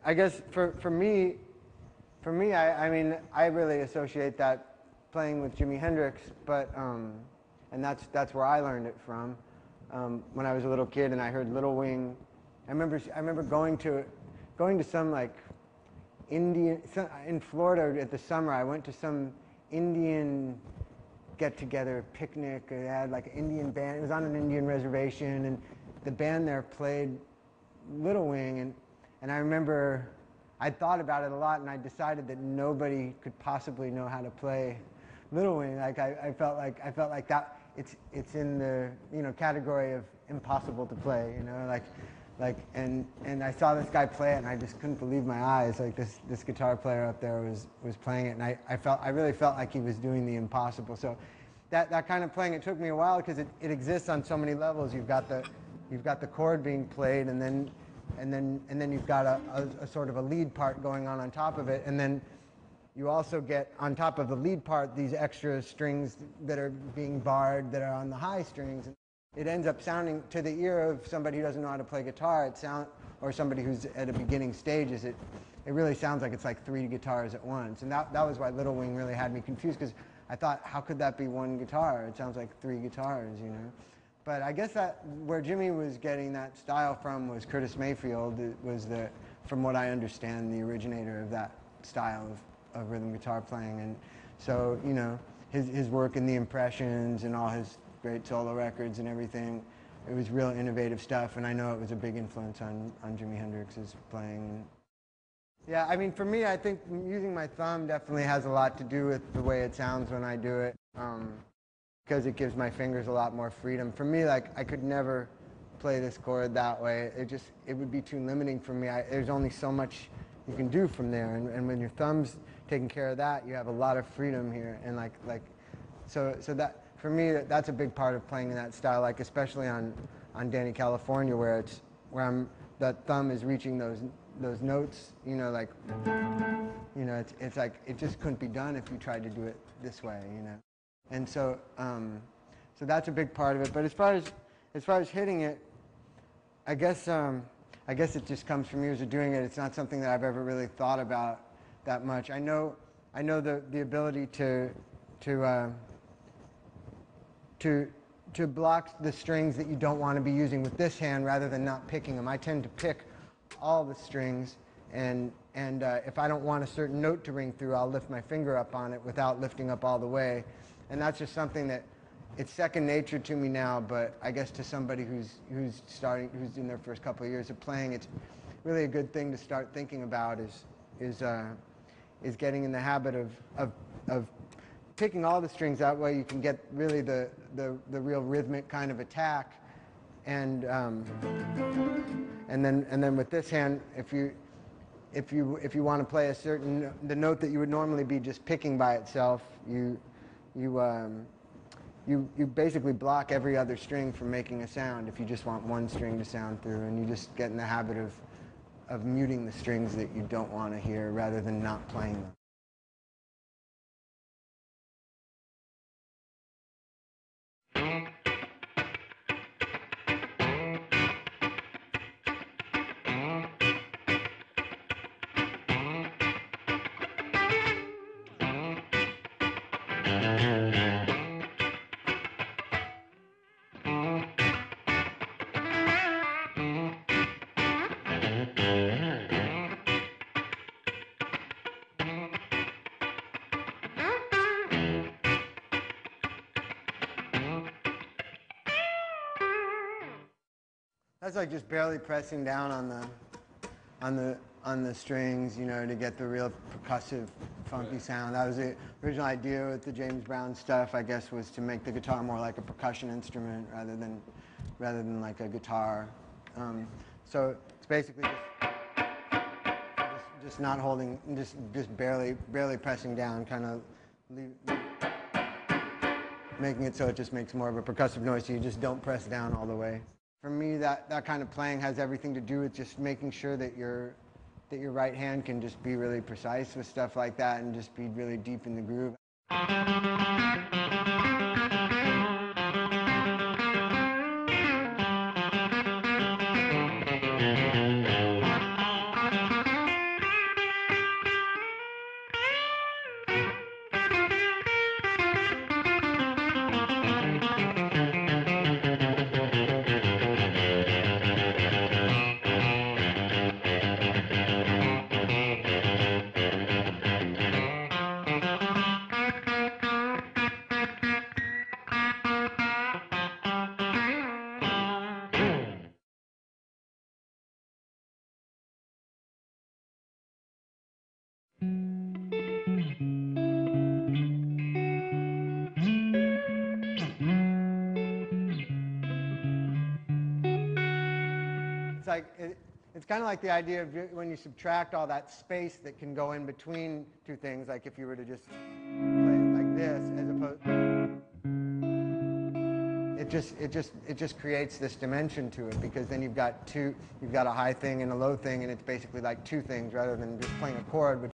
I guess for me, I mean, I really associate that playing with Jimi Hendrix, but and that's where I learned it from. When I was a little kid and I heard Little Wing, I remember going to some like in Florida at the summer. I went to some Indian get-together picnic. They had like an Indian band. It was on an Indian reservation, and the band there played Little Wing, and I remember I thought about it a lot, and I decided that nobody could possibly know how to play Little Wing. Like I felt like that it's in the category of impossible to play. And I saw this guy play it, and I just couldn't believe my eyes. Like this guitar player up there was playing it, and I really felt like he was doing the impossible. So that kind of playing, it took me a while because it exists on so many levels. You've got the chord being played, and then you've got a sort of a lead part going on top of it, and then you also get on top of the lead part these extra strings that are being barred that are on the high strings. It ends up sounding, to the ear of somebody who doesn't know how to play guitar, or somebody who's at a beginning stages, it really sounds like it's like 3 guitars at once. And that was why Little Wing really had me confused, because I thought, how could that be 1 guitar? It sounds like 3 guitars, But I guess that where Jimmy was getting that style from was Curtis Mayfield. It was from what I understand, the originator of that style of rhythm guitar playing. And so, his work in the Impressions and all his great solo records and everything, it was real innovative stuff, and I know it was a big influence on Jimi Hendrix's playing. Yeah, I mean, for me, I think using my thumb definitely has a lot to do with the way it sounds when I do it, because it gives my fingers a lot more freedom. For me, like, I could never play this chord that way. It would be too limiting for me. There's only so much you can do from there, and when your thumb's taking care of that, you have a lot of freedom here, and so that, for me, that's a big part of playing in that style, like especially on Danny California, where that thumb is reaching those notes, it's like it just couldn't be done if you tried to do it this way, And so that's a big part of it. But as far as hitting it, I guess it just comes from years of doing it. It's not something that I've ever really thought about that much. I know the ability to block the strings that you don't want to be using with this hand rather than not picking them. I tend to pick all the strings, and if I don't want a certain note to ring through, I'll lift my finger up on it without lifting up all the way. And that's just something that it's second nature to me now, but I guess to somebody who's in their first couple of years of playing, it's really a good thing to start thinking about is getting in the habit of picking all the strings. That way you can get really the real rhythmic kind of attack, and then with this hand, if you want to play the note that you would normally be just picking by itself, you basically block every other string from making a sound if you just want one string to sound through, and you just get in the habit of muting the strings that you don't want to hear rather than not playing them. That's like just barely pressing down on the strings, to get the real percussive, funky sound. That was the original idea with the James Brown stuff, I guess, was to make the guitar more like a percussion instrument rather than like a guitar. So it's basically just not holding, just barely pressing down, kind of making it so it just makes more of a percussive noise, so you just don't press down all the way. For me, that kind of playing has everything to do with just making sure that your right hand can just be really precise with stuff like that and just be really deep in the groove. It's like it's kind of like the idea of when you subtract all that space that can go in between two things, like if you were to just play it like this, as opposed, it just creates this dimension to it, because then you've got a high thing and a low thing, and it's basically like two things rather than just playing a chord, which